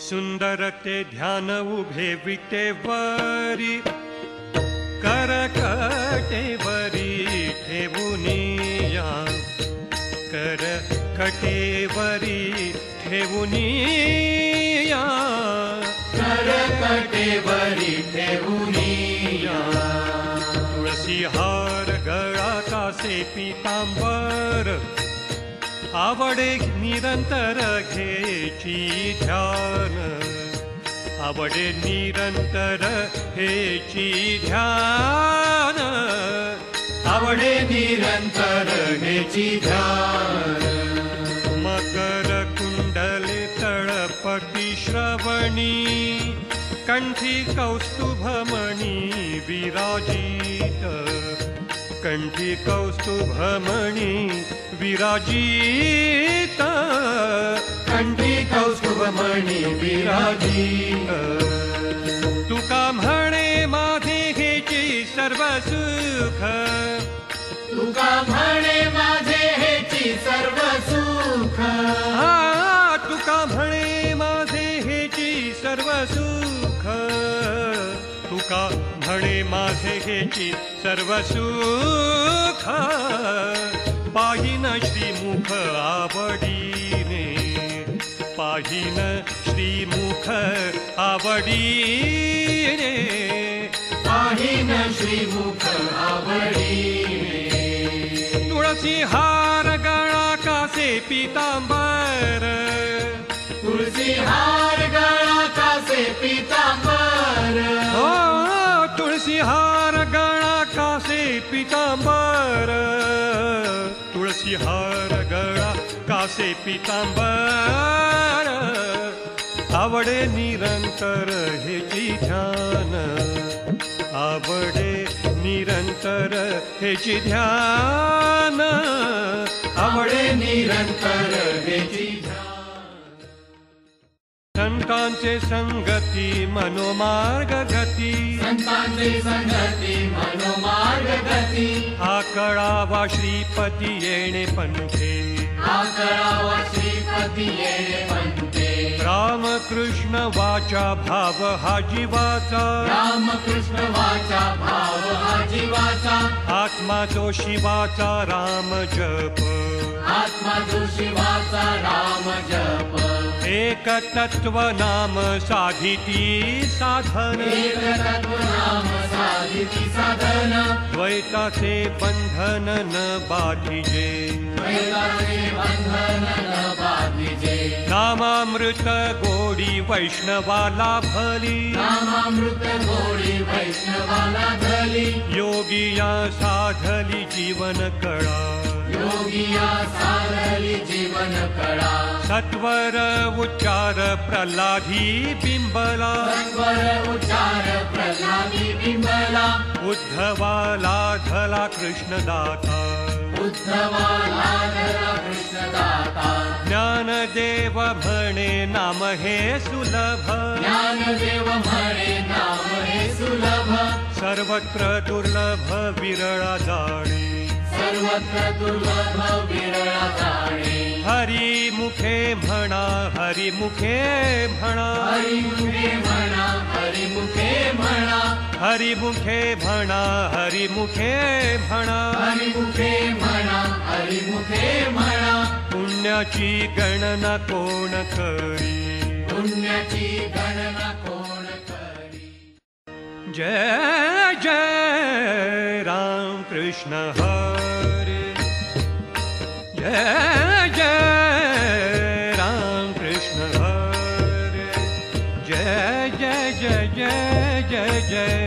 सुंदर ते ध्यान उभे विटेवरी करकटेवरी ठेवुनिया करकटेवरी ठेवुनिया करकटेवरी ठेवुनिया तुळसी हार गळा कासे पीतांबर आवडे निरंतर घेची ध्यान आवडे निरंतर हेची ध्यान आवडे निरंतर हेची ध्यान मकर कुंडले तळपटी श्रवणी कंठी कौस्तुभमणी विराजित कंठी कौस्तुभमणी विराजित कंठी कौस्तुभमणी विराजित तुका म्हणे माझे हेची सर्व सुख तुका म्हणे माझे हेची सर्व सुख तुका म्हणे माझे हेची सर्व सुख तुका म्हणे माझे हेची सर्व सुख पाहिन श्रीमुख आवडीने पाहिन श्रीमुख आवडीने पाहिन श्रीमुख आवडीने तुळसी हार गळा कासे पीतांबर तुळसी हार गळा कासे पीतांबर तुळसी हार गळा कासे पीतांबर तुळसी हार गळा कासे पीतांबर आवडे निरंतर हेची ध्यान आवडे निरंतर हेची ध्यान आवडे निरंतर हेची ध्यान संतांचे संगती मनोमार्ग गती संतांचे संगती मनोमार्ग गती हा कळावा श्रीपती येणे पंथे हा कळावा श्रीपती येणे पंथे रामकृष्ण वाचा भाव हा जीवाचा रामकृष्ण वाचा भाव हा जीवाचा आत्मा जो शिवाचा राम जप आत्मा जो शिवाचा राम जप एक तत्व नाम साधिती साधन एक तत्व नाम साधिती साधन द्वैताचे बंधन न बाधिजे द्वैताचे बंधन न बाधिजे नामामृत गोडी वैष्णवाला भली नामामृत गोडी वैष्णवाला भली योगिया साधली जीवन कळा योगिया साधली जीवन कळा सत्वर उच्चार प्रल्हादी बिंबला सत्वर उच्चार प्रल्हादी बिंबला उद्धवाला धला कृष्णदाता उद्धवाला धला कृष्णदाता ज्ञानदेव म्हणे नाम हे सुलभ ज्ञानदेव म्हणे नाम हे सुलभ सर्वत्र दुर्लभ विरळा जाणे सर्वत्र दुर्लभ विरळा जाणे हरी मुखे म्हणा हरी मुखे म्हणा हरी मुखे म्हणा हरी मुखे म्हणा हरी मुखे म्हणा हरी मुखे म्हणा हरी मुखे म्हणा हरी मुखे म्हणा पुण्याची गणना कोण करी पुण्याची गणना कोण करी जय जय राम कृष्ण हरे जय जय राम कृष्ण हरे जय जय जय जय जय जय